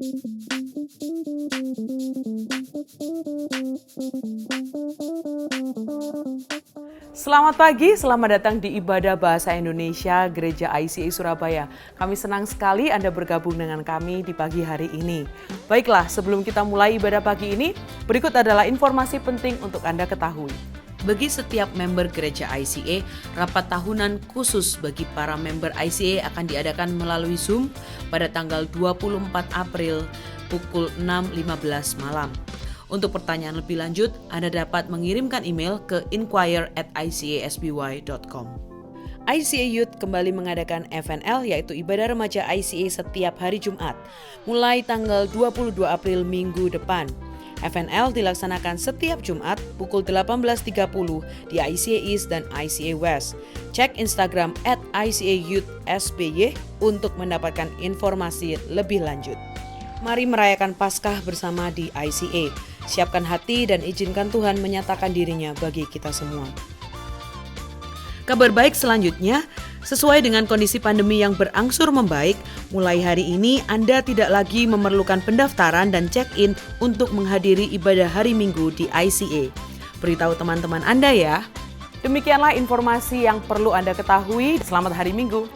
Selamat pagi, selamat datang di Ibadah Bahasa Indonesia Gereja ICA Surabaya. Kami senang sekali Anda bergabung dengan kami di pagi hari ini. Baiklah, sebelum kita mulai ibadah pagi ini, berikut adalah informasi penting untuk Anda ketahui. Bagi setiap member Gereja ICA, rapat tahunan khusus bagi para member ICA akan diadakan melalui Zoom pada tanggal 24 April pukul 6.15 malam. Untuk pertanyaan lebih lanjut, Anda dapat mengirimkan email ke inquire@icasby.com. ICA Youth kembali mengadakan FNL, yaitu Ibadah Remaja ICA setiap hari Jumat, mulai tanggal 22 April minggu depan. FNL dilaksanakan setiap Jumat pukul 18.30 di ICA East dan ICA West. Cek Instagram @ICA-Youth-SBY untuk mendapatkan informasi lebih lanjut. Mari merayakan Paskah bersama di ICA. Siapkan hati dan izinkan Tuhan menyatakan dirinya bagi kita semua. Kabar baik selanjutnya, sesuai dengan kondisi pandemi yang berangsur membaik, mulai hari ini Anda tidak lagi memerlukan pendaftaran dan check-in untuk menghadiri ibadah hari Minggu di ICA. Beritahu teman-teman Anda ya. Demikianlah informasi yang perlu Anda ketahui. Selamat hari Minggu.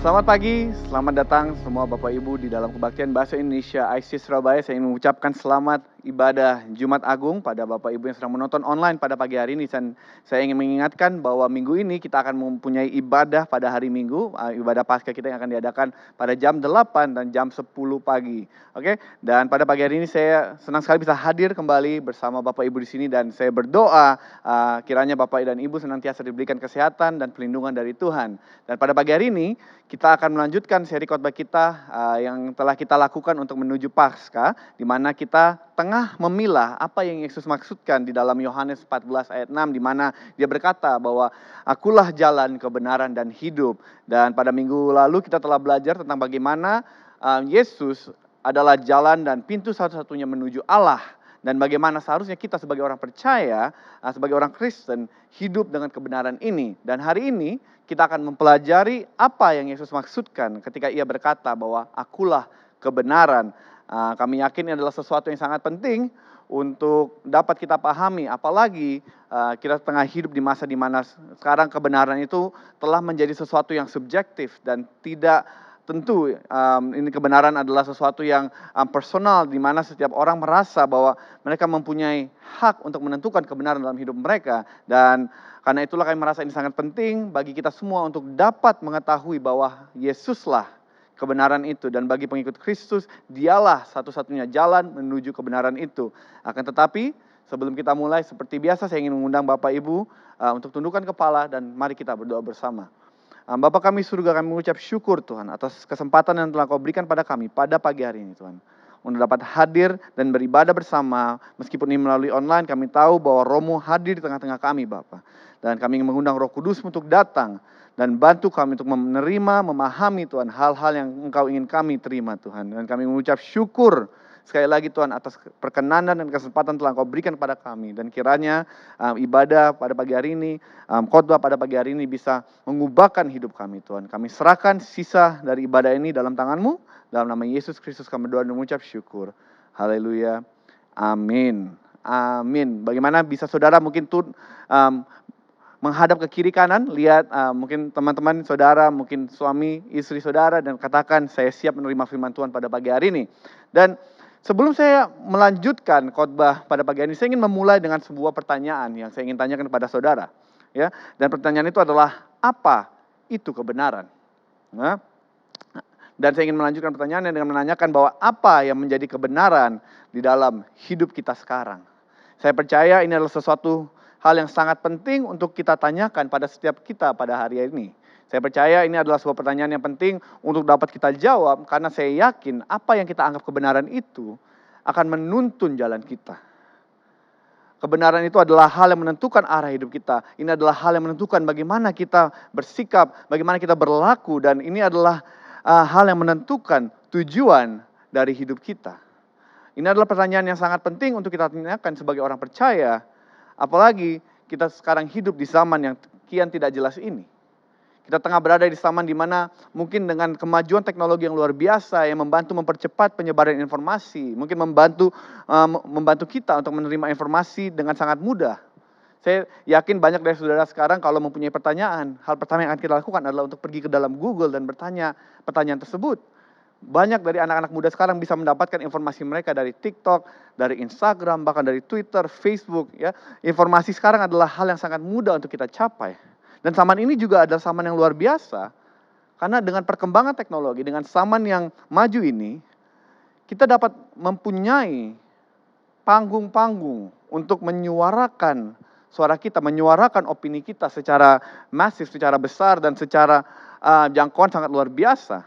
Selamat pagi, selamat datang semua Bapak Ibu di dalam kebaktian Bahasa Indonesia ICA Surabaya. Saya ingin mengucapkan selamat ibadah Jumat Agung pada Bapak Ibu yang sedang menonton online pada pagi hari ini. Dan saya ingin mengingatkan bahwa minggu ini kita akan mempunyai ibadah pada hari Minggu, ibadah Paskah kita yang akan diadakan pada jam 8 dan jam 10 pagi. Oke, dan pada pagi hari ini saya senang sekali bisa hadir kembali bersama Bapak Ibu di sini dan saya berdoa kiranya Bapak dan Ibu senantiasa diberikan kesehatan dan perlindungan dari Tuhan. Dan pada pagi hari ini kita akan melanjutkan seri khotbah kita yang telah kita lakukan untuk menuju Paskah, di mana kita tengah memilah apa yang Yesus maksudkan di dalam Yohanes 14 ayat 6, di mana dia berkata bahwa akulah jalan, kebenaran, dan hidup. Dan pada minggu lalu kita telah belajar tentang bagaimana Yesus adalah jalan dan pintu satu-satunya menuju Allah. Dan bagaimana seharusnya kita sebagai orang percaya, sebagai orang Kristen, hidup dengan kebenaran ini. Dan hari ini kita akan mempelajari apa yang Yesus maksudkan ketika ia berkata bahwa akulah kebenaran. Kami yakin ini adalah sesuatu yang sangat penting untuk dapat kita pahami. Apalagi kita tengah hidup di masa di mana sekarang kebenaran itu telah menjadi sesuatu yang subjektif dan tidak tentu. Ini kebenaran adalah sesuatu yang personal, di mana setiap orang merasa bahwa mereka mempunyai hak untuk menentukan kebenaran dalam hidup mereka. Dan karena itulah kami merasa ini sangat penting bagi kita semua untuk dapat mengetahui bahwa Yesuslah kebenaran itu. Dan bagi pengikut Kristus, dialah satu-satunya jalan menuju kebenaran itu. Akan tetapi, sebelum kita mulai, seperti biasa saya ingin mengundang Bapak Ibu untuk tundukkan kepala dan mari kita berdoa bersama. Bapa kami surga, kami mengucap syukur Tuhan atas kesempatan yang telah Kau berikan pada kami pada pagi hari ini Tuhan. Untuk dapat hadir dan beribadah bersama, meskipun ini melalui online, kami tahu bahwa Romo hadir di tengah-tengah kami Bapa. Dan kami ingin mengundang Roh Kudus untuk datang dan bantu kami untuk menerima, memahami Tuhan hal-hal yang Engkau ingin kami terima Tuhan. Dan kami mengucap syukur sekali lagi Tuhan atas perkenanan dan kesempatan telah Kau berikan kepada kami. Dan kiranya ibadah pada pagi hari ini, khotbah pada pagi hari ini bisa mengubahkan hidup kami Tuhan. Kami serahkan sisa dari ibadah ini dalam tangan-Mu. Dalam nama Yesus Kristus kami berdoa dan mengucap syukur. Haleluya. Amin. Amin. Bagaimana bisa saudara mungkin menghadap ke kiri kanan, lihat mungkin teman-teman saudara, mungkin suami, istri saudara, dan katakan, saya siap menerima firman Tuhan pada pagi hari ini. Dan sebelum saya melanjutkan khotbah pada pagi hari ini, saya ingin memulai dengan sebuah pertanyaan yang saya ingin tanyakan kepada saudara. Ya, dan pertanyaan itu adalah, apa itu kebenaran? Nah, dan saya ingin melanjutkan pertanyaannya dengan menanyakan bahwa apa yang menjadi kebenaran di dalam hidup kita sekarang. Saya percaya ini adalah sesuatu hal yang sangat penting untuk kita tanyakan pada setiap kita pada hari ini. Saya percaya ini adalah sebuah pertanyaan yang penting untuk dapat kita jawab, karena saya yakin apa yang kita anggap kebenaran itu akan menuntun jalan kita. Kebenaran itu adalah hal yang menentukan arah hidup kita. Ini adalah hal yang menentukan bagaimana kita bersikap, bagaimana kita berlaku, dan ini adalah hal yang menentukan tujuan dari hidup kita. Ini adalah pertanyaan yang sangat penting untuk kita tanyakan sebagai orang percaya, apalagi kita sekarang hidup di zaman yang kian tidak jelas ini. Kita tengah berada di zaman di mana mungkin dengan kemajuan teknologi yang luar biasa yang membantu mempercepat penyebaran informasi, mungkin membantu kita untuk menerima informasi dengan sangat mudah. Saya yakin banyak dari saudara sekarang kalau mempunyai pertanyaan, hal pertama yang akan kita lakukan adalah untuk pergi ke dalam Google dan bertanya pertanyaan tersebut. Banyak dari anak-anak muda sekarang bisa mendapatkan informasi mereka dari TikTok, dari Instagram, bahkan dari Twitter, Facebook. Ya, informasi sekarang adalah hal yang sangat mudah untuk kita capai. Dan zaman ini juga adalah zaman yang luar biasa, karena dengan perkembangan teknologi, dengan zaman yang maju ini, kita dapat mempunyai panggung-panggung untuk menyuarakan suara kita, menyuarakan opini kita secara masif, secara besar, dan secara jangkauan sangat luar biasa.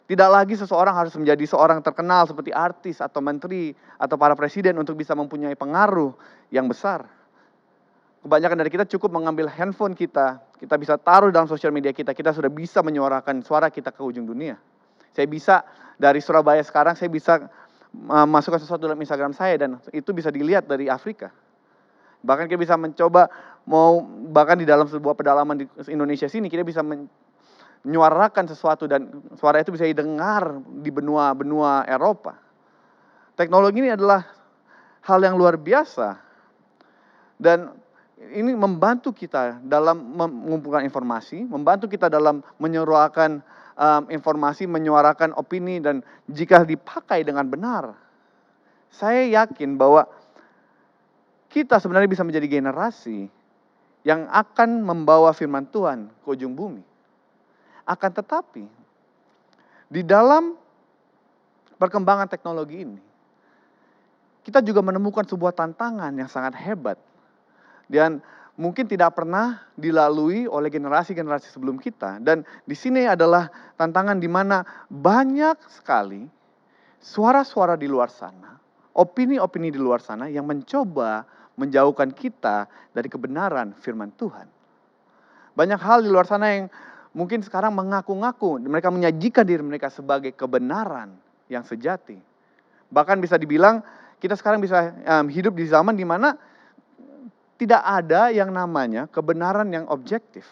Tidak lagi seseorang harus menjadi seorang terkenal seperti artis atau menteri atau para presiden untuk bisa mempunyai pengaruh yang besar. Kebanyakan dari kita cukup mengambil handphone kita bisa taruh dalam sosial media kita sudah bisa menyuarakan suara kita ke ujung dunia. Saya bisa dari Surabaya sekarang, saya bisa masukkan sesuatu dalam Instagram saya dan itu bisa dilihat dari Afrika. Bahkan kita bisa mencoba, bahkan di dalam sebuah pedalaman di Indonesia sini, kita bisa menyuarakan sesuatu dan suara itu bisa didengar di benua Eropa. Teknologi ini adalah hal yang luar biasa. Dan ini membantu kita dalam mengumpulkan informasi, membantu kita dalam menyuarakan informasi, menyuarakan opini, dan jika dipakai dengan benar, saya yakin bahwa kita sebenarnya bisa menjadi generasi yang akan membawa firman Tuhan ke ujung bumi. Akan tetapi, di dalam perkembangan teknologi ini, kita juga menemukan sebuah tantangan yang sangat hebat. Dan mungkin tidak pernah dilalui oleh generasi-generasi sebelum kita. Dan di sini adalah tantangan di mana banyak sekali suara-suara di luar sana, opini-opini di luar sana yang mencoba menjauhkan kita dari kebenaran firman Tuhan. Banyak hal di luar sana yang mungkin sekarang mengaku-ngaku, mereka menyajikan diri mereka sebagai kebenaran yang sejati. Bahkan bisa dibilang kita sekarang bisa hidup di zaman di mana tidak ada yang namanya kebenaran yang objektif.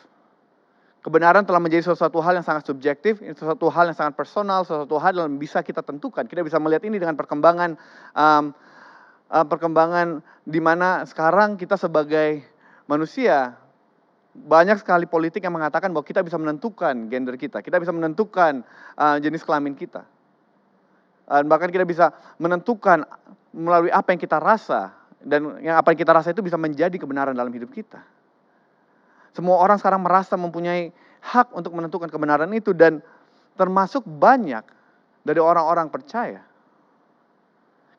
Kebenaran telah menjadi sesuatu hal yang sangat subjektif, sesuatu hal yang sangat personal, sesuatu hal yang bisa kita tentukan. Kita bisa melihat ini dengan perkembangan di mana sekarang kita sebagai manusia, banyak sekali politik yang mengatakan bahwa kita bisa menentukan gender kita bisa menentukan jenis kelamin kita. Bahkan kita bisa menentukan melalui apa yang kita rasa, dan yang apa yang kita rasa itu bisa menjadi kebenaran dalam hidup kita. Semua orang sekarang merasa mempunyai hak untuk menentukan kebenaran itu, dan termasuk banyak dari orang-orang percaya.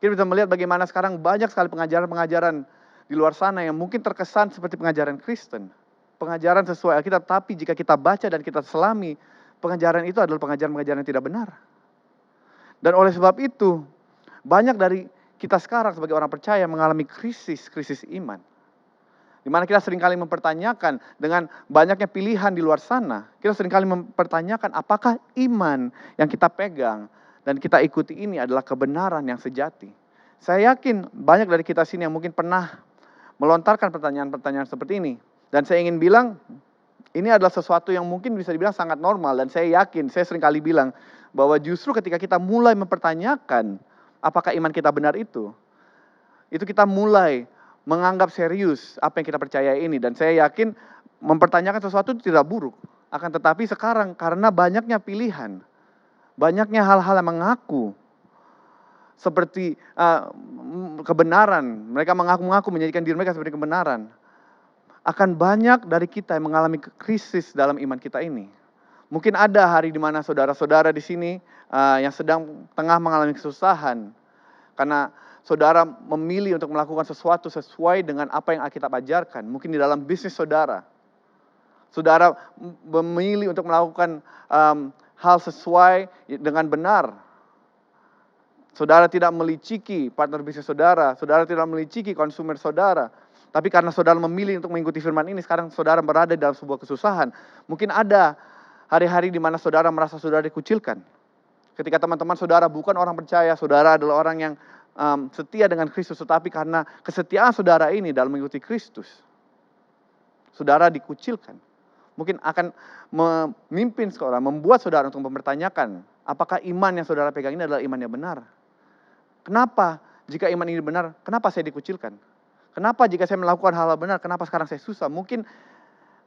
Kita bisa melihat bagaimana sekarang banyak sekali pengajaran-pengajaran di luar sana yang mungkin terkesan seperti pengajaran Kristen. Pengajaran sesuai Alkitab, tapi jika kita baca dan kita selami, pengajaran itu adalah pengajaran-pengajaran yang tidak benar. Dan oleh sebab itu, banyak dari kita sekarang sebagai orang percaya mengalami krisis iman. Di mana kita seringkali mempertanyakan dengan banyaknya pilihan di luar sana, kita seringkali mempertanyakan apakah iman yang kita pegang dan kita ikuti ini adalah kebenaran yang sejati. Saya yakin banyak dari kita sini yang mungkin pernah melontarkan pertanyaan-pertanyaan seperti ini. Dan saya ingin bilang, ini adalah sesuatu yang mungkin bisa dibilang sangat normal. Dan saya yakin, saya seringkali bilang, bahwa justru ketika kita mulai mempertanyakan apakah iman kita benar itu kita mulai menganggap serius apa yang kita percaya ini. Dan saya yakin mempertanyakan sesuatu itu tidak buruk. Akan tetapi sekarang karena banyaknya pilihan, banyaknya hal-hal yang mengaku seperti kebenaran, mereka mengaku-ngaku menjadikan diri mereka seperti kebenaran. Akan banyak dari kita yang mengalami krisis dalam iman kita ini. Mungkin ada hari di mana saudara-saudara di sini yang sedang tengah mengalami kesusahan karena saudara memilih untuk melakukan sesuatu sesuai dengan apa yang Alkitab ajarkan. Mungkin di dalam bisnis saudara, saudara memilih untuk melakukan hal sesuai dengan benar. Saudara tidak meliciki partner bisnis saudara, saudara tidak meliciki konsumer saudara. Tapi karena saudara memilih untuk mengikuti firman ini, sekarang saudara berada dalam sebuah kesusahan. Mungkin ada hari-hari di mana saudara merasa saudara dikucilkan. Ketika teman-teman saudara bukan orang percaya, saudara adalah orang yang setia dengan Kristus. Tetapi karena kesetiaan saudara ini dalam mengikuti Kristus, saudara dikucilkan. Mungkin akan memimpin saudara, membuat saudara untuk mempertanyakan, apakah iman yang saudara pegang ini adalah iman yang benar? Kenapa jika iman ini benar, kenapa saya dikucilkan? Kenapa jika saya melakukan hal-hal benar, kenapa sekarang saya susah? Mungkin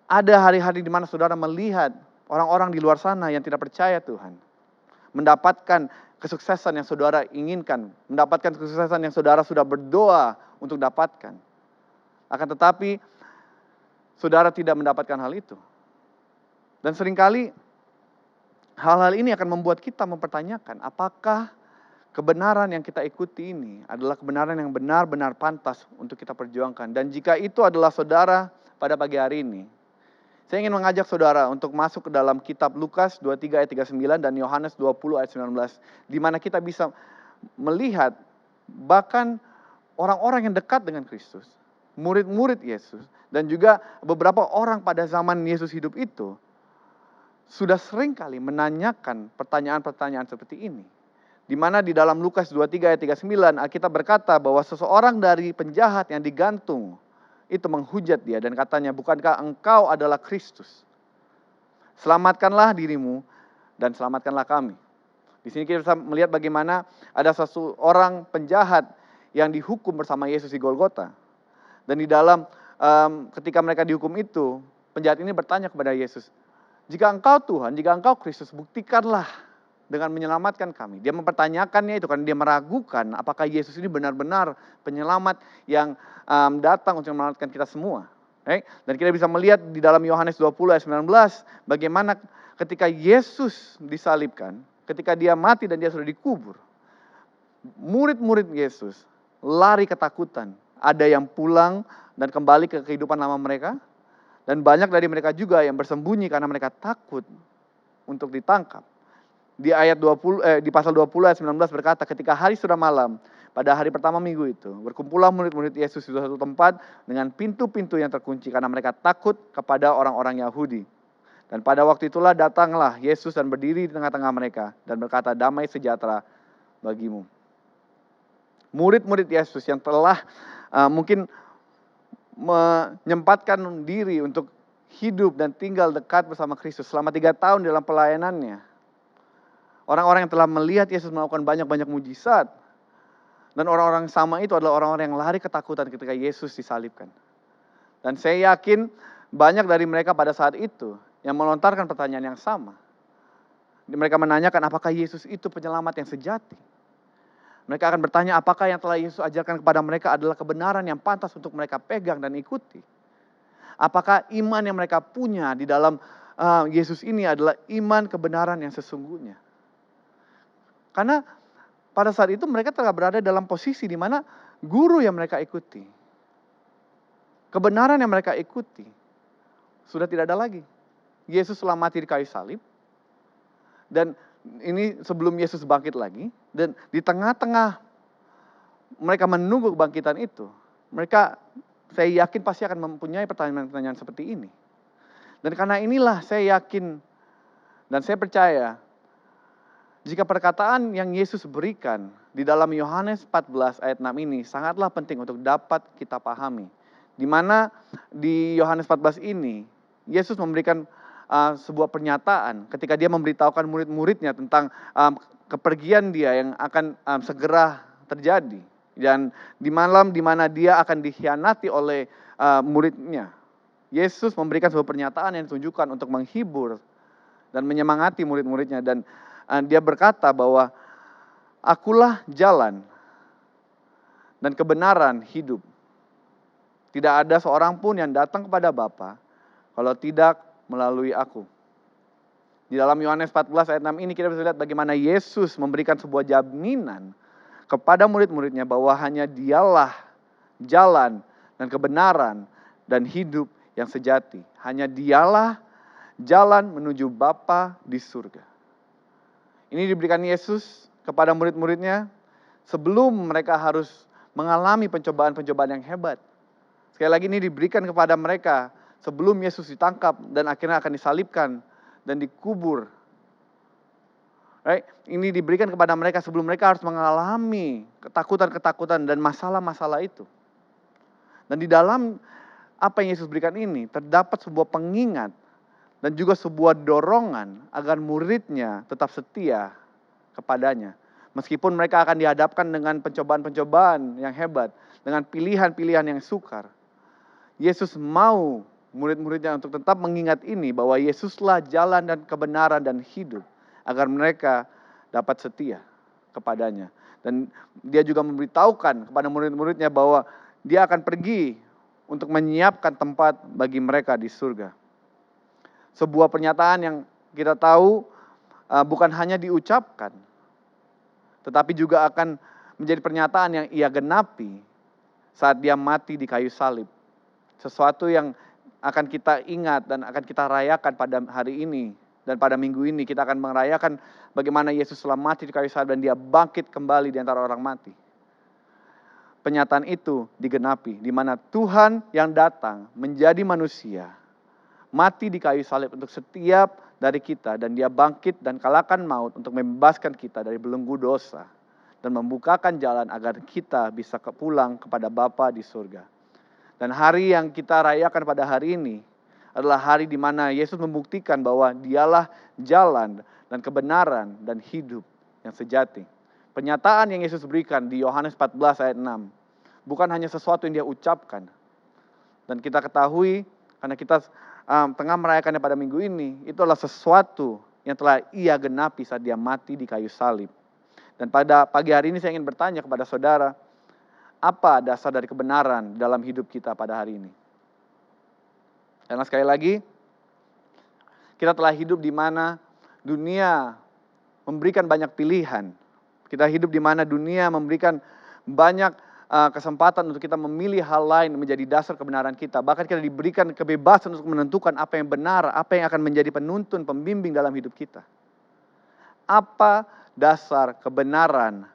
ada hari-hari di mana saudara melihat orang-orang di luar sana yang tidak percaya Tuhan mendapatkan kesuksesan yang saudara inginkan, mendapatkan kesuksesan yang saudara sudah berdoa untuk dapatkan. Akan tetapi saudara tidak mendapatkan hal itu. Dan seringkali hal-hal ini akan membuat kita mempertanyakan, apakah kebenaran yang kita ikuti ini adalah kebenaran yang benar-benar pantas untuk kita perjuangkan. Dan jika itu adalah saudara pada pagi hari ini, saya ingin mengajak saudara untuk masuk ke dalam kitab Lukas 23 ayat 39 dan Yohanes 20 ayat 19. Di mana kita bisa melihat bahkan orang-orang yang dekat dengan Kristus, murid-murid Yesus, dan juga beberapa orang pada zaman Yesus hidup itu, sudah sering kali menanyakan pertanyaan-pertanyaan seperti ini. Di mana di dalam Lukas 23 ayat 39 Alkitab berkata bahwa seseorang dari penjahat yang digantung itu menghujat dia dan katanya, bukankah engkau adalah Kristus? Selamatkanlah dirimu dan selamatkanlah kami. Di sini kita bisa melihat bagaimana ada seseorang penjahat yang dihukum bersama Yesus di Golgota. Dan di dalam ketika mereka dihukum itu, penjahat ini bertanya kepada Yesus, jika engkau Tuhan, jika engkau Kristus, buktikanlah dengan menyelamatkan kami. Dia mempertanyakannya itu karena dia meragukan apakah Yesus ini benar-benar penyelamat yang datang untuk menyelamatkan kita semua. Dan kita bisa melihat di dalam Yohanes 20 ayat 19 bagaimana ketika Yesus disalibkan, ketika dia mati dan dia sudah dikubur, murid-murid Yesus lari ketakutan. Ada yang pulang dan kembali ke kehidupan lama mereka, dan banyak dari mereka juga yang bersembunyi karena mereka takut untuk ditangkap. Di di pasal 20 ayat 19 berkata, ketika hari sudah malam, pada hari pertama minggu itu, berkumpullah murid-murid Yesus di satu tempat dengan pintu-pintu yang terkunci karena mereka takut kepada orang-orang Yahudi. Dan pada waktu itulah datanglah Yesus dan berdiri di tengah-tengah mereka dan berkata, damai sejahtera bagimu. Murid-murid Yesus yang telah mungkin menyempatkan diri untuk hidup dan tinggal dekat bersama Kristus selama 3 tahun dalam pelayanannya. Orang-orang yang telah melihat Yesus melakukan banyak-banyak mujizat. Dan orang-orang sama itu adalah orang-orang yang lari ketakutan ketika Yesus disalibkan. Dan saya yakin banyak dari mereka pada saat itu yang melontarkan pertanyaan yang sama. Mereka menanyakan apakah Yesus itu penyelamat yang sejati. Mereka akan bertanya apakah yang telah Yesus ajarkan kepada mereka adalah kebenaran yang pantas untuk mereka pegang dan ikuti. Apakah iman yang mereka punya di dalam Yesus ini adalah iman kebenaran yang sesungguhnya. Karena pada saat itu mereka telah berada dalam posisi di mana guru yang mereka ikuti, kebenaran yang mereka ikuti, sudah tidak ada lagi. Yesus telah mati di kayu salib. Dan ini sebelum Yesus bangkit lagi. Dan di tengah-tengah mereka menunggu kebangkitan itu, mereka saya yakin pasti akan mempunyai pertanyaan-pertanyaan seperti ini. Dan karena inilah saya yakin dan saya percaya, jika perkataan yang Yesus berikan di dalam Yohanes 14 ayat 6 ini sangatlah penting untuk dapat kita pahami. Di mana di Yohanes 14 ini, Yesus memberikan sebuah pernyataan ketika dia memberitahukan murid-muridnya tentang kepergian dia yang akan segera terjadi. Dan di malam di mana dia akan dikhianati oleh muridnya, Yesus memberikan sebuah pernyataan yang ditunjukkan untuk menghibur dan menyemangati murid-muridnya. Dan dia berkata bahwa akulah jalan dan kebenaran hidup. Tidak ada seorang pun yang datang kepada Bapa kalau tidak melalui aku. Di dalam Yohanes 14 ayat 6 ini kita bisa lihat bagaimana Yesus memberikan sebuah jaminan kepada murid-muridnya bahwa hanya dialah jalan dan kebenaran dan hidup yang sejati. Hanya dialah jalan menuju Bapa di surga. Ini diberikan Yesus kepada murid-muridnya sebelum mereka harus mengalami pencobaan-pencobaan yang hebat. Sekali lagi ini diberikan kepada mereka sebelum Yesus ditangkap dan akhirnya akan disalibkan dan dikubur. Right? Ini diberikan kepada mereka sebelum mereka harus mengalami ketakutan-ketakutan dan masalah-masalah itu. Dan di dalam apa yang Yesus berikan ini terdapat sebuah pengingat dan juga sebuah dorongan agar muridnya tetap setia kepadanya. Meskipun mereka akan dihadapkan dengan pencobaan-pencobaan yang hebat, dengan pilihan-pilihan yang sukar. Yesus mau murid-muridnya untuk tetap mengingat ini bahwa Yesuslah jalan dan kebenaran dan hidup agar mereka dapat setia kepadanya. Dan dia juga memberitahukan kepada murid-muridnya bahwa dia akan pergi untuk menyiapkan tempat bagi mereka di surga. Sebuah pernyataan yang kita tahu bukan hanya diucapkan, tetapi juga akan menjadi pernyataan yang ia genapi saat dia mati di kayu salib. Sesuatu yang akan kita ingat dan akan kita rayakan pada hari ini dan pada minggu ini. Kita akan merayakan bagaimana Yesus telah mati di kayu salib dan dia bangkit kembali di antara orang mati. Penyataan itu digenapi di mana Tuhan yang datang menjadi manusia, mati di kayu salib untuk setiap dari kita, dan dia bangkit dan kalahkan maut untuk membebaskan kita dari belenggu dosa dan membukakan jalan agar kita bisa pulang kepada Bapa di surga. Dan hari yang kita rayakan pada hari ini adalah hari di mana Yesus membuktikan bahwa dialah jalan dan kebenaran dan hidup yang sejati. Pernyataan yang Yesus berikan di Yohanes 14 ayat 6 bukan hanya sesuatu yang dia ucapkan. Dan kita ketahui karena kita tengah merayakannya pada minggu ini, itu adalah sesuatu yang telah ia genapi saat dia mati di kayu salib. Dan pada pagi hari ini saya ingin bertanya kepada saudara, apa dasar dari kebenaran dalam hidup kita pada hari ini? Karena sekali lagi, kita telah hidup di mana dunia memberikan banyak pilihan. Kita hidup di mana dunia memberikan banyak kesempatan untuk kita memilih hal lain menjadi dasar kebenaran kita. Bahkan kita diberikan kebebasan untuk menentukan apa yang benar, apa yang akan menjadi penuntun, pembimbing dalam hidup kita. Apa dasar kebenaran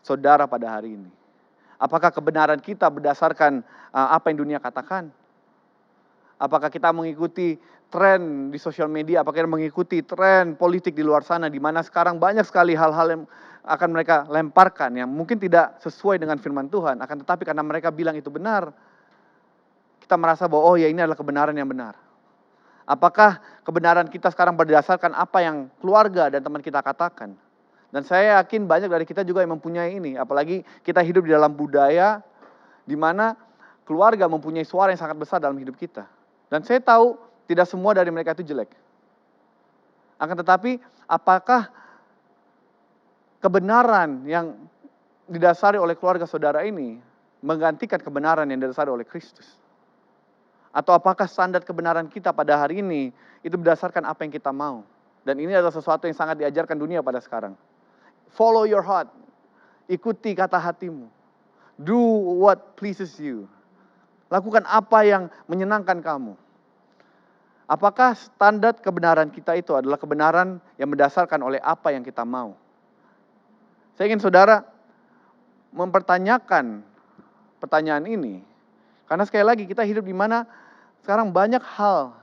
saudara pada hari ini? Apakah kebenaran kita berdasarkan apa yang dunia katakan? Apakah kita mengikuti tren di sosial media? Apakah kita mengikuti tren politik di luar sana, di mana sekarang banyak sekali hal-hal yang akan mereka lemparkan yang mungkin tidak sesuai dengan firman Tuhan, akan tetapi karena mereka bilang itu benar, kita merasa bahwa oh ya ini adalah kebenaran yang benar. Apakah kebenaran kita sekarang berdasarkan apa yang keluarga dan teman kita katakan? Dan saya yakin banyak dari kita juga yang mempunyai ini. Apalagi kita hidup di dalam budaya di mana keluarga mempunyai suara yang sangat besar dalam hidup kita. Dan saya tahu tidak semua dari mereka itu jelek. Akan tetapi apakah kebenaran yang didasari oleh keluarga saudara ini menggantikan kebenaran yang didasari oleh Kristus? Atau apakah standar kebenaran kita pada hari ini itu berdasarkan apa yang kita mau? Dan ini adalah sesuatu yang sangat diajarkan dunia pada sekarang. Follow your heart. Ikuti kata hatimu. Do what pleases you. Lakukan apa yang menyenangkan kamu. Apakah standar kebenaran kita itu adalah kebenaran yang berdasarkan oleh apa yang kita mau? Saya ingin saudara mempertanyakan pertanyaan ini. Karena sekali lagi kita hidup di mana sekarang banyak hal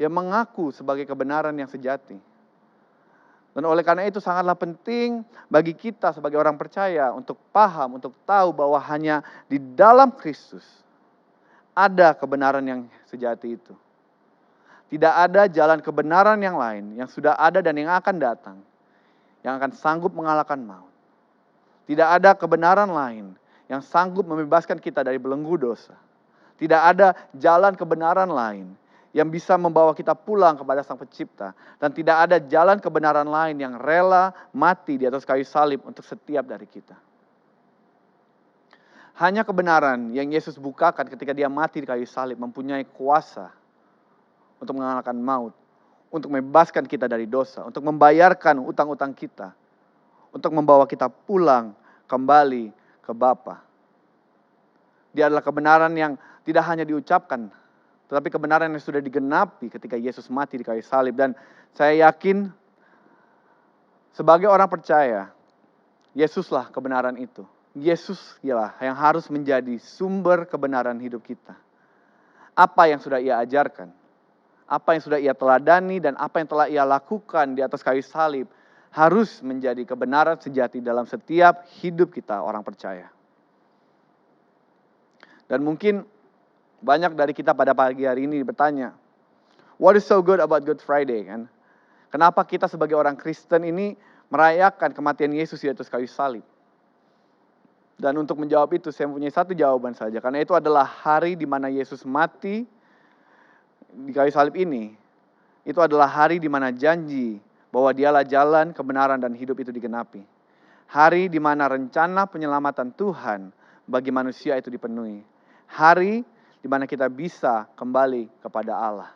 yang mengaku sebagai kebenaran yang sejati. Dan oleh karena itu sangatlah penting bagi kita sebagai orang percaya untuk paham, untuk tahu bahwa hanya di dalam Kristus ada kebenaran yang sejati itu. Tidak ada jalan kebenaran yang lain yang sudah ada dan yang akan datang, yang akan sanggup mengalahkan maut. Tidak ada kebenaran lain yang sanggup membebaskan kita dari belenggu dosa. Tidak ada jalan kebenaran lain yang bisa membawa kita pulang kepada Sang Pencipta. Dan tidak ada jalan kebenaran lain yang rela mati di atas kayu salib untuk setiap dari kita. Hanya kebenaran yang Yesus bukakan ketika dia mati di kayu salib mempunyai kuasa untuk mengalahkan maut, untuk membebaskan kita dari dosa, untuk membayarkan utang-utang kita, untuk membawa kita pulang kembali ke Bapa. Dia adalah kebenaran yang tidak hanya diucapkan, tetapi kebenaran yang sudah digenapi ketika Yesus mati di kayu salib. Dan saya yakin sebagai orang percaya, Yesuslah kebenaran itu. Yesus ialah yang harus menjadi sumber kebenaran hidup kita. Apa yang sudah Ia ajarkan, apa yang sudah Ia teladani, dan apa yang telah Ia lakukan di atas kayu salib harus menjadi kebenaran sejati dalam setiap hidup kita orang percaya. Dan mungkin banyak dari kita pada pagi hari ini bertanya, what is so good about Good Friday? Kan? Kenapa kita sebagai orang Kristen ini merayakan kematian Yesus di atas kayu salib? Dan untuk menjawab itu saya mempunyai satu jawaban saja. Karena itu adalah hari di mana Yesus mati di kayu salib ini. Itu adalah hari di mana janji bahwa Dialah jalan, kebenaran, dan hidup itu digenapi. Hari di mana rencana penyelamatan Tuhan bagi manusia itu dipenuhi. Hari di mana kita bisa kembali kepada Allah.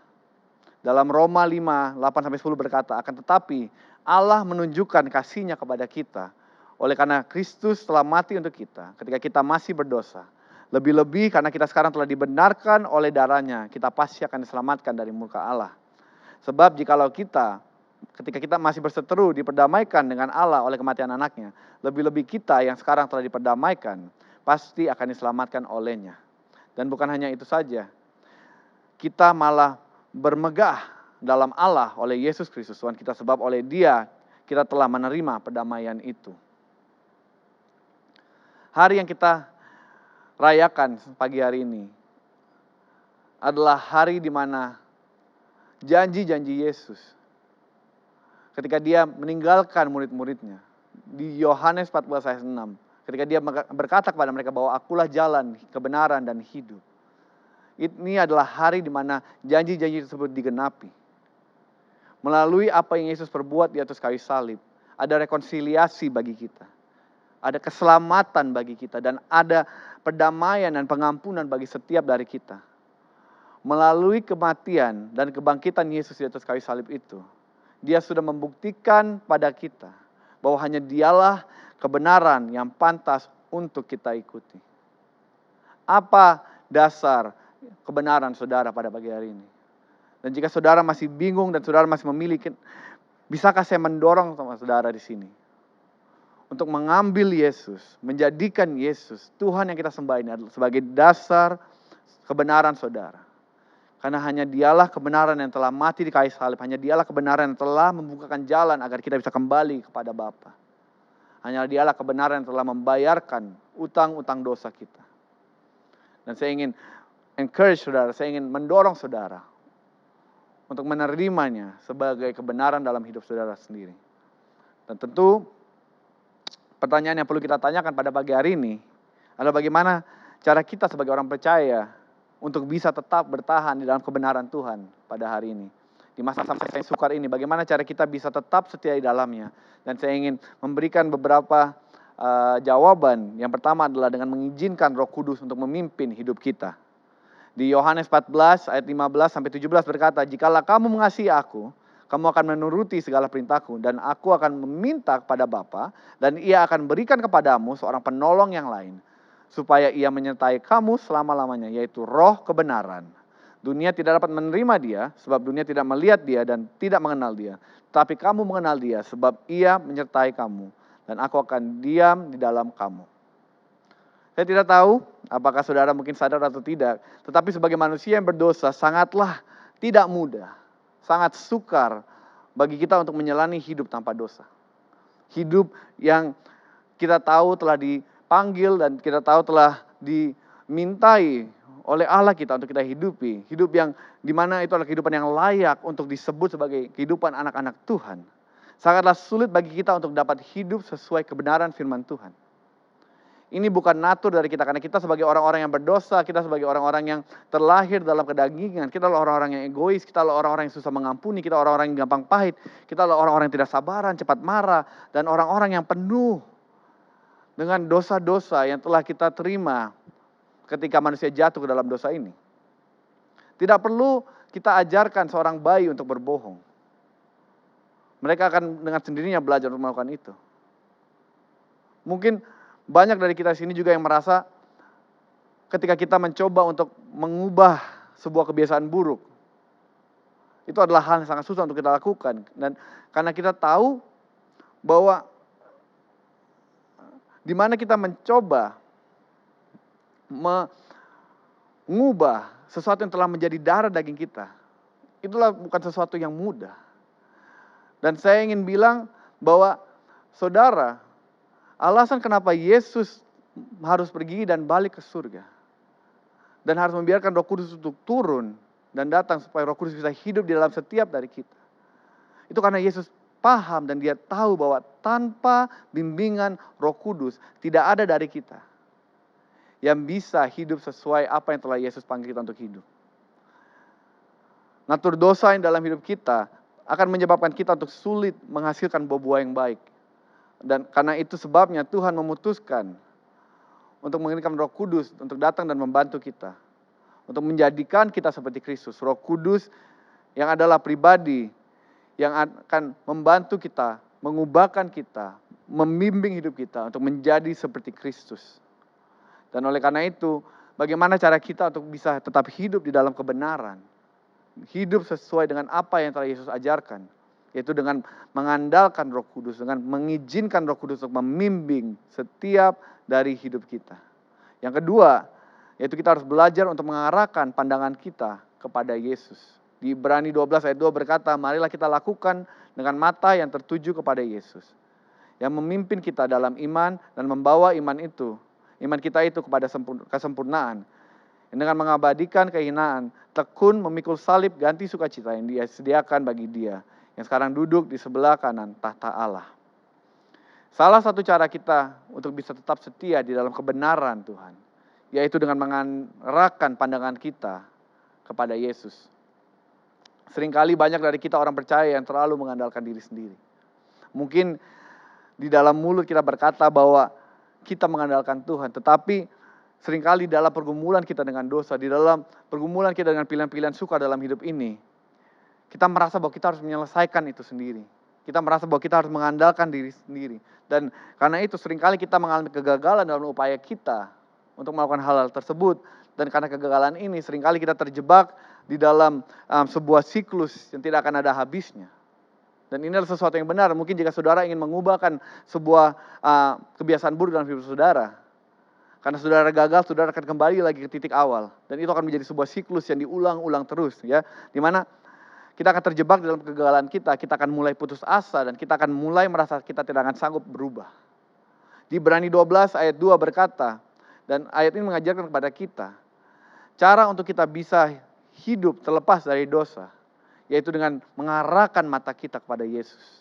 Dalam Roma 5, 8-10 berkata, akan tetapi Allah menunjukkan kasih-Nya kepada kita oleh karena Kristus telah mati untuk kita ketika kita masih berdosa. Lebih-lebih karena kita sekarang telah dibenarkan oleh darah-Nya, kita pasti akan diselamatkan dari murka Allah. Sebab jikalau ketika kita masih berseteru diperdamaikan dengan Allah oleh kematian anaknya, lebih-lebih kita yang sekarang telah diperdamaikan pasti akan diselamatkan oleh-Nya. Dan bukan hanya itu saja, kita malah bermegah dalam Allah oleh Yesus Kristus Tuhan kita, sebab oleh Dia kita telah menerima perdamaian itu. Hari yang kita rayakan pagi hari ini adalah hari di mana janji-janji Yesus ketika Dia meninggalkan murid-muridnya di Yohanes 14 ayat 6. Ketika Dia berkata kepada mereka bahwa akulah jalan, kebenaran, dan hidup. Ini adalah hari di mana janji-janji tersebut digenapi. Melalui apa yang Yesus perbuat di atas kayu salib, ada rekonsiliasi bagi kita. Ada keselamatan bagi kita dan ada perdamaian dan pengampunan bagi setiap dari kita. Melalui kematian dan kebangkitan Yesus di atas kayu salib itu, Dia sudah membuktikan pada kita bahwa hanya Dialah kebenaran yang pantas untuk kita ikuti. Apa dasar kebenaran saudara pada pagi hari ini? Dan jika saudara masih bingung dan saudara masih memiliki, bisakah saya mendorong sama saudara di sini untuk mengambil Yesus, menjadikan Yesus Tuhan yang kita sembah ini adalah sebagai dasar kebenaran saudara. Karena hanya Dialah kebenaran yang telah mati di kayu salib, hanya Dialah kebenaran yang telah membukakan jalan agar kita bisa kembali kepada Bapa. Hanya Dialah kebenaran yang telah membayarkan utang-utang dosa kita. Dan saya ingin encourage saudara, saya ingin mendorong saudara untuk menerimanya sebagai kebenaran dalam hidup saudara sendiri. Dan tentu pertanyaan yang perlu kita tanyakan pada pagi hari ini adalah bagaimana cara kita sebagai orang percaya untuk bisa tetap bertahan di dalam kebenaran Tuhan pada hari ini. Di masa-masa yang sukar ini, bagaimana cara kita bisa tetap setia di dalamnya. Dan saya ingin memberikan beberapa jawaban. Yang pertama adalah dengan mengizinkan Roh Kudus untuk memimpin hidup kita. Di Yohanes 14 ayat 15-17 berkata, jikalau kamu mengasihi aku, kamu akan menuruti segala perintahku, dan aku akan meminta kepada Bapa, dan Ia akan berikan kepadamu seorang penolong yang lain, supaya Ia menyertai kamu selama-lamanya, yaitu Roh kebenaran. Dunia tidak dapat menerima Dia, sebab dunia tidak melihat Dia dan tidak mengenal Dia. Tapi kamu mengenal Dia, sebab Ia menyertai kamu, dan aku akan diam di dalam kamu. Saya tidak tahu apakah saudara mungkin sadar atau tidak, tetapi sebagai manusia yang berdosa sangatlah tidak mudah, sangat sukar bagi kita untuk menjalani hidup tanpa dosa. Hidup yang kita tahu telah dipanggil dan kita tahu telah dimintai oleh Allah kita untuk kita hidupi. Hidup yang dimana itu adalah kehidupan yang layak untuk disebut sebagai kehidupan anak-anak Tuhan. Sangatlah sulit bagi kita untuk dapat hidup sesuai kebenaran firman Tuhan. Ini bukan natur dari kita, karena kita sebagai orang-orang yang berdosa, kita sebagai orang-orang yang terlahir dalam kedagingan, kita adalah orang-orang yang egois, kita adalah orang-orang yang susah mengampuni, kita orang-orang yang gampang pahit, kita adalah orang-orang yang tidak sabaran, cepat marah, dan orang-orang yang penuh dengan dosa-dosa yang telah kita terima ketika manusia jatuh ke dalam dosa ini. Tidak perlu kita ajarkan seorang bayi untuk berbohong. Mereka akan dengan sendirinya belajar untuk melakukan itu. Mungkin banyak dari kita sini juga yang merasa ketika kita mencoba untuk mengubah sebuah kebiasaan buruk, itu adalah hal yang sangat susah untuk kita lakukan. Dan karena kita tahu bahwa di mana kita mencoba mengubah sesuatu yang telah menjadi darah daging kita, itulah bukan sesuatu yang mudah. Dan saya ingin bilang bahwa saudara, alasan kenapa Yesus harus pergi dan balik ke surga, dan harus membiarkan Roh Kudus untuk turun dan datang supaya Roh Kudus bisa hidup di dalam setiap dari kita, itu karena Yesus paham dan dia tahu bahwa tanpa bimbingan Roh Kudus tidak ada dari kita yang bisa hidup sesuai apa yang telah Yesus panggil kita untuk hidup. Natur dosa yang dalam hidup kita akan menyebabkan kita untuk sulit menghasilkan buah-buah yang baik. Dan karena itu sebabnya Tuhan memutuskan untuk mengirimkan Roh Kudus untuk datang dan membantu kita, untuk menjadikan kita seperti Kristus. Roh Kudus yang adalah pribadi yang akan membantu kita, mengubahkan kita, membimbing hidup kita untuk menjadi seperti Kristus. Dan oleh karena itu, bagaimana cara kita untuk bisa tetap hidup di dalam kebenaran, hidup sesuai dengan apa yang telah Yesus ajarkan, yaitu dengan mengandalkan Roh Kudus, dengan mengizinkan Roh Kudus untuk membimbing setiap dari hidup kita. Yang kedua, yaitu kita harus belajar untuk mengarahkan pandangan kita kepada Yesus. Di Ibrani 12 ayat 2 berkata, marilah kita lakukan dengan mata yang tertuju kepada Yesus, yang memimpin kita dalam iman dan membawa iman kita itu kepada kesempurnaan. Dengan mengabadikan kehinaan, tekun memikul salib ganti sukacita yang dia sediakan bagi dia, yang sekarang duduk di sebelah kanan tahta Allah. Salah satu cara kita untuk bisa tetap setia di dalam kebenaran Tuhan, yaitu dengan mengarahkan pandangan kita kepada Yesus. Seringkali banyak dari kita orang percaya yang terlalu mengandalkan diri sendiri. Mungkin di dalam mulut kita berkata bahwa kita mengandalkan Tuhan, tetapi seringkali dalam pergumulan kita dengan dosa, di dalam pergumulan kita dengan pilihan-pilihan suka dalam hidup ini, kita merasa bahwa kita harus menyelesaikan itu sendiri. Kita merasa bahwa kita harus mengandalkan diri sendiri. Dan karena itu seringkali kita mengalami kegagalan dalam upaya kita untuk melakukan hal-hal tersebut. Dan karena kegagalan ini seringkali kita terjebak di dalam sebuah siklus yang tidak akan ada habisnya. Dan ini adalah sesuatu yang benar. Mungkin jika saudara ingin mengubahkan sebuah kebiasaan buruk dalam hidup saudara, karena saudara gagal, saudara akan kembali lagi ke titik awal. Dan itu akan menjadi sebuah siklus yang diulang-ulang terus, ya. Dimana kita akan terjebak dalam kegagalan kita akan mulai putus asa, dan kita akan mulai merasa kita tidak akan sanggup berubah. Di Ibrani 12 ayat 2 berkata, dan ayat ini mengajarkan kepada kita, cara untuk kita bisa hidup terlepas dari dosa, yaitu dengan mengarahkan mata kita kepada Yesus.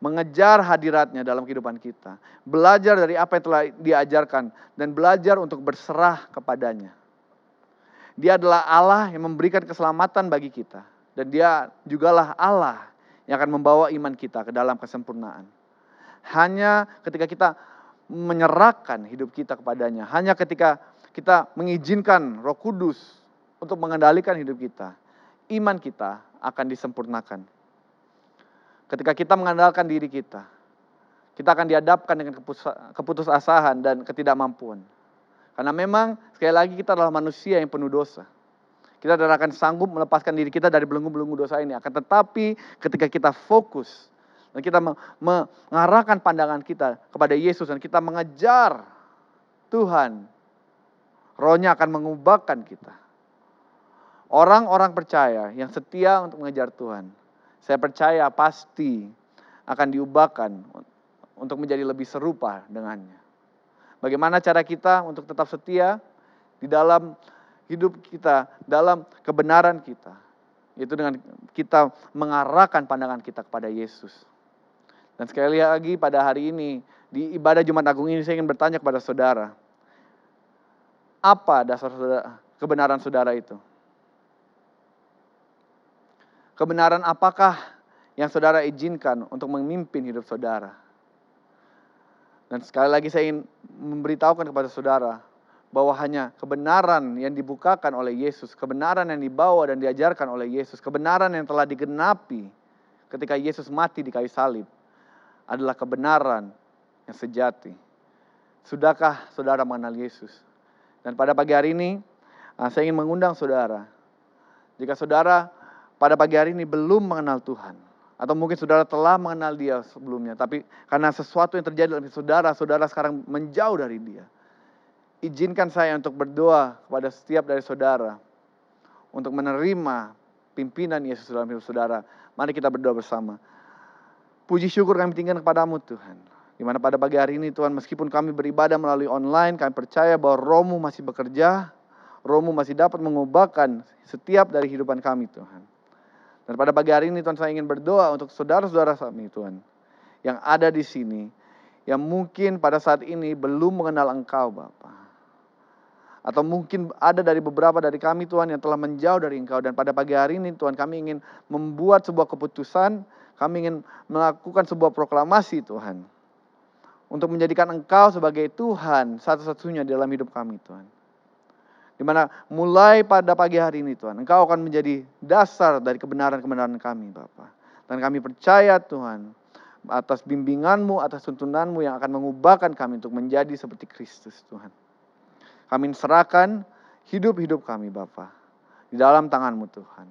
Mengejar hadiratnya dalam kehidupan kita. Belajar dari apa yang telah diajarkan. Dan belajar untuk berserah kepadanya. Dia adalah Allah yang memberikan keselamatan bagi kita. Dan dia jugalah Allah yang akan membawa iman kita ke dalam kesempurnaan. Hanya ketika kita menyerahkan hidup kita kepadanya. Hanya ketika kita mengizinkan Roh Kudus untuk mengendalikan hidup kita, iman kita akan disempurnakan. Ketika kita mengandalkan diri kita akan dihadapkan dengan keputusasaan dan ketidakmampuan. Karena memang sekali lagi kita adalah manusia yang penuh dosa. Kita tidak akan sanggup melepaskan diri kita dari belenggu-belenggu dosa ini. Akan tetapi ketika kita fokus dan kita mengarahkan pandangan kita kepada Yesus dan kita mengejar Tuhan, Roh-Nya akan mengubahkan kita. Orang-orang percaya yang setia untuk mengejar Tuhan, saya percaya pasti akan diubahkan untuk menjadi lebih serupa dengannya. Bagaimana cara kita untuk tetap setia di dalam hidup kita, dalam kebenaran kita? Yaitu dengan kita mengarahkan pandangan kita kepada Yesus. Dan sekali lagi pada hari ini, Di ibadah Jumat Agung ini saya ingin bertanya kepada saudara, apa dasar kebenaran saudara itu? Kebenaran apakah yang saudara izinkan untuk memimpin hidup saudara? Dan sekali lagi saya ingin memberitahukan kepada saudara bahwa hanya kebenaran yang dibukakan oleh Yesus, kebenaran yang dibawa dan diajarkan oleh Yesus, kebenaran yang telah digenapi ketika Yesus mati di kayu salib adalah kebenaran yang sejati. Sudahkah saudara mengenal Yesus? Dan pada pagi hari ini saya ingin mengundang saudara, jika saudara pada pagi hari ini belum mengenal Tuhan, atau mungkin saudara telah mengenal Dia sebelumnya, tapi karena sesuatu yang terjadi dalam hidup saudara, saudara sekarang menjauh dari Dia. Izinkan saya untuk berdoa kepada setiap dari saudara untuk menerima pimpinan Yesus dalam hidup saudara. Mari kita berdoa bersama. Puji syukur kami tinggalkan kepadamu Tuhan. Di mana pada pagi hari ini Tuhan, meskipun kami beribadah melalui online, kami percaya bahwa Roh-Mu masih bekerja, Roh-Mu masih dapat mengubahkan setiap dari kehidupan kami Tuhan. Dan pada pagi hari ini Tuhan, saya ingin berdoa untuk saudara-saudara kami Tuhan, yang ada di sini, yang mungkin pada saat ini belum mengenal Engkau Bapa. Atau mungkin ada dari beberapa dari kami Tuhan yang telah menjauh dari Engkau. Dan pada pagi hari ini Tuhan, kami ingin membuat sebuah keputusan, kami ingin melakukan sebuah proklamasi Tuhan, untuk menjadikan Engkau sebagai Tuhan satu-satunya di dalam hidup kami Tuhan. Dimana mulai pada pagi hari ini Tuhan, Engkau akan menjadi dasar dari kebenaran-kebenaran kami Bapa. Dan kami percaya Tuhan, atas bimbingan-Mu, atas tuntunan-Mu yang akan mengubahkan kami untuk menjadi seperti Kristus Tuhan. Kami serahkan hidup-hidup kami Bapa di dalam tangan-Mu Tuhan.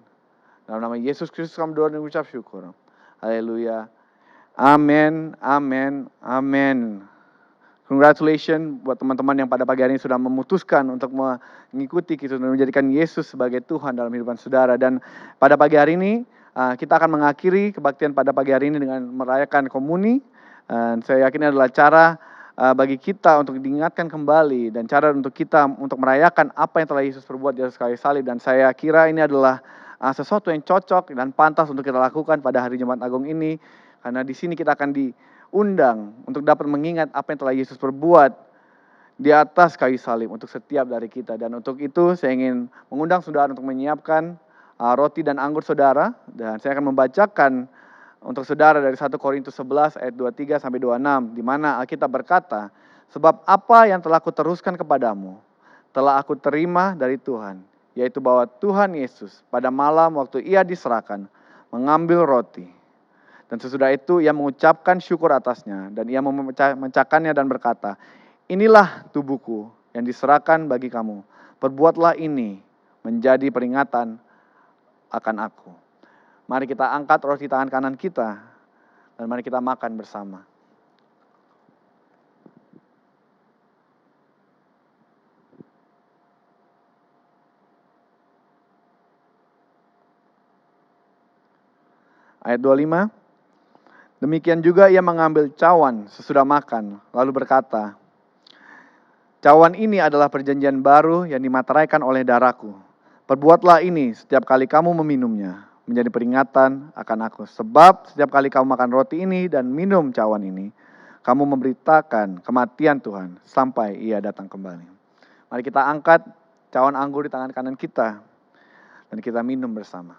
Dalam nama Yesus Kristus kami berdoa dan mengucap syukur. Haleluya. Amin, amin, amin. Congratulations buat teman-teman yang pada pagi hari ini sudah memutuskan untuk mengikuti Kristus dan menjadikan Yesus sebagai Tuhan dalam kehidupan saudara. Dan pada pagi hari ini kita akan mengakhiri kebaktian pada pagi hari ini dengan merayakan komuni. Dan saya yakin ini adalah cara bagi kita untuk diingatkan kembali dan cara untuk kita untuk merayakan apa yang telah Yesus perbuat di atas kayu salib. Dan saya kira ini adalah sesuatu yang cocok dan pantas untuk kita lakukan pada hari Jumat Agung ini, karena di sini kita akan diundang untuk dapat mengingat apa yang telah Yesus perbuat di atas kayu salib untuk setiap dari kita. Dan untuk itu saya ingin mengundang saudara untuk menyiapkan roti dan anggur saudara, dan saya akan membacakan untuk saudara dari 1 Korintus 11 ayat 23 sampai 26, di mana Alkitab berkata, sebab apa yang telah aku teruskan kepadamu, telah aku terima dari Tuhan, yaitu bahwa Tuhan Yesus pada malam waktu Ia diserahkan, mengambil roti. Dan sesudah itu Ia mengucapkan syukur atasnya, dan Ia memecahkannya dan berkata, inilah tubuhku yang diserahkan bagi kamu, perbuatlah ini menjadi peringatan akan aku. Mari kita angkat roti tangan kanan kita, dan mari kita makan bersama. Ayat 25. Demikian juga Ia mengambil cawan sesudah makan, lalu berkata, cawan ini adalah perjanjian baru yang dimateraikan oleh darahku. Perbuatlah ini setiap kali kamu meminumnya, menjadi peringatan akan aku. Sebab setiap kali kamu makan roti ini dan minum cawan ini, kamu memberitakan kematian Tuhan sampai Ia datang kembali. Mari kita angkat cawan anggur di tangan kanan kita, dan kita minum bersama.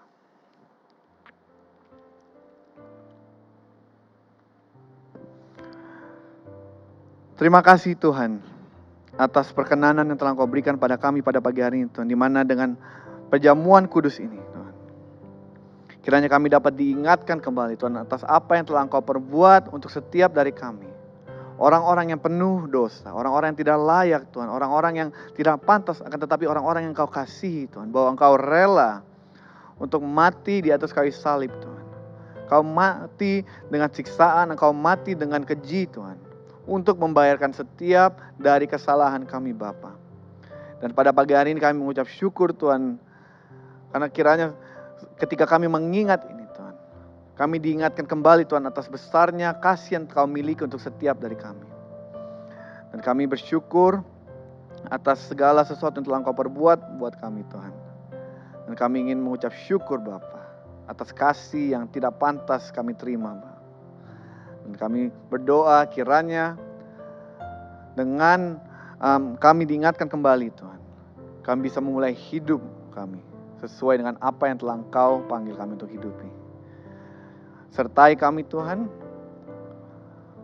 Terima kasih Tuhan atas perkenanan yang telah Engkau berikan pada kami pada pagi hari ini Tuhan, di mana dengan perjamuan kudus ini Tuhan, kiranya kami dapat diingatkan kembali Tuhan atas apa yang telah Engkau perbuat untuk setiap dari kami. Orang-orang yang penuh dosa, orang-orang yang tidak layak Tuhan, orang-orang yang tidak pantas, akan tetapi orang-orang yang Engkau kasihi Tuhan, bahwa Engkau rela untuk mati di atas kayu salib Tuhan. Engkau mati dengan siksaan, Engkau mati dengan keji Tuhan, untuk membayarkan setiap dari kesalahan kami Bapa. Dan pada pagi hari ini kami mengucap syukur Tuhan, karena kiranya ketika kami mengingat ini Tuhan, kami diingatkan kembali Tuhan atas besarnya kasih yang Kau miliki untuk setiap dari kami. Dan kami bersyukur atas segala sesuatu yang telah Kau perbuat buat kami Tuhan. Dan kami ingin mengucap syukur Bapa atas kasih yang tidak pantas kami terima Bapa. Dan kami berdoa kiranya Dengan kami diingatkan kembali Tuhan, kami bisa memulai hidup kami sesuai dengan apa yang telah Engkau panggil kami untuk hidupi. Sertai kami Tuhan,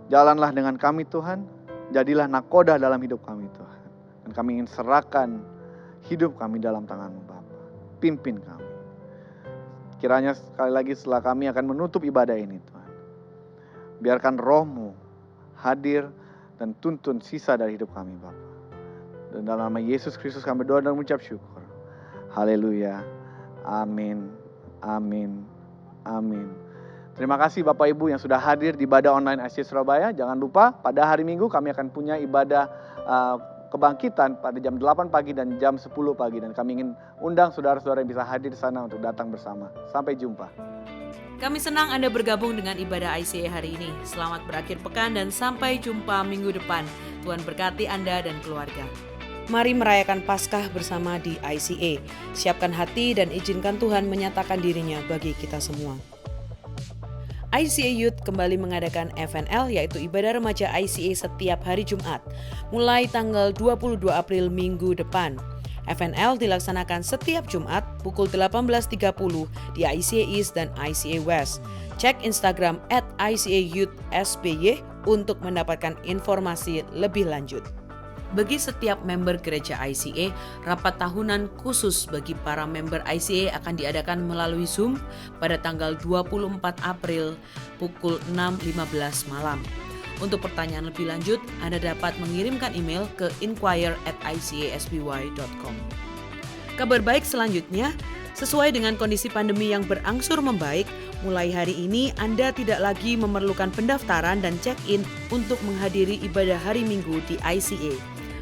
jalanlah dengan kami Tuhan, jadilah nakoda dalam hidup kami Tuhan. Dan kami ingin serahkan hidup kami dalam tangan-Mu Bapa. Pimpin kami. Kiranya sekali lagi setelah kami akan menutup ibadah ini Tuhan, biarkan Roh-Mu hadir dan tuntun sisa dari hidup kami Bapa. Dan dalam nama Yesus Kristus kami berdoa dan mengucap syukur. Haleluya. Amin. Amin. Amin. Terima kasih Bapak Ibu yang sudah hadir di ibadah online ICA Surabaya. Jangan lupa pada hari Minggu kami akan punya ibadah kebangkitan pada jam 8 pagi dan jam 10 pagi. Dan kami ingin undang saudara-saudara yang bisa hadir di sana untuk datang bersama. Sampai jumpa. Kami senang Anda bergabung dengan ibadah ICA hari ini. Selamat berakhir pekan dan sampai jumpa minggu depan. Tuhan berkati Anda dan keluarga. Mari merayakan Paskah bersama di ICA. Siapkan hati dan izinkan Tuhan menyatakan dirinya bagi kita semua. ICA Youth kembali mengadakan FNL, yaitu ibadah remaja ICA setiap hari Jumat, mulai tanggal 22 April minggu depan. FNL dilaksanakan setiap Jumat pukul 18.30 di ICA East dan ICA West. Cek Instagram @ICA-Youth-SBY untuk mendapatkan informasi lebih lanjut. Bagi setiap member gereja ICA, rapat tahunan khusus bagi para member ICA akan diadakan melalui Zoom pada tanggal 24 April pukul 6.15 malam. Untuk pertanyaan lebih lanjut, Anda dapat mengirimkan email ke inquire@icasby.com. Kabar baik selanjutnya, sesuai dengan kondisi pandemi yang berangsur membaik, mulai hari ini Anda tidak lagi memerlukan pendaftaran dan check-in untuk menghadiri ibadah hari Minggu di ICA.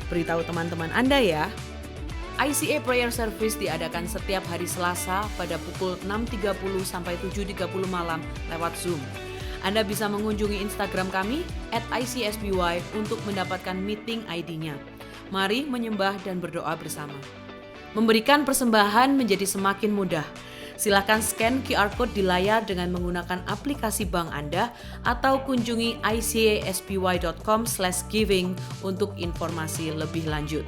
Beritahu teman-teman Anda ya. ICA Prayer Service diadakan setiap hari Selasa pada pukul 6.30 sampai 7.30 malam lewat Zoom. Anda bisa mengunjungi Instagram kami @ICSBY untuk mendapatkan meeting ID-nya. Mari menyembah dan berdoa bersama. Memberikan persembahan menjadi semakin mudah. Silakan scan QR Code di layar dengan menggunakan aplikasi bank Anda atau kunjungi icasby.com/giving untuk informasi lebih lanjut.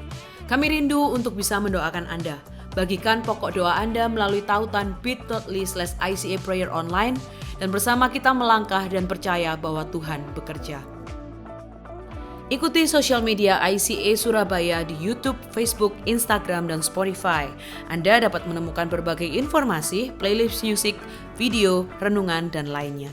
Kami rindu untuk bisa mendoakan Anda. Bagikan pokok doa Anda melalui tautan bit.ly/ICA Prayer Online dan bersama kita melangkah dan percaya bahwa Tuhan bekerja. Ikuti sosial media ICA Surabaya di YouTube, Facebook, Instagram, dan Spotify. Anda dapat menemukan berbagai informasi, playlist musik, video, renungan, dan lainnya.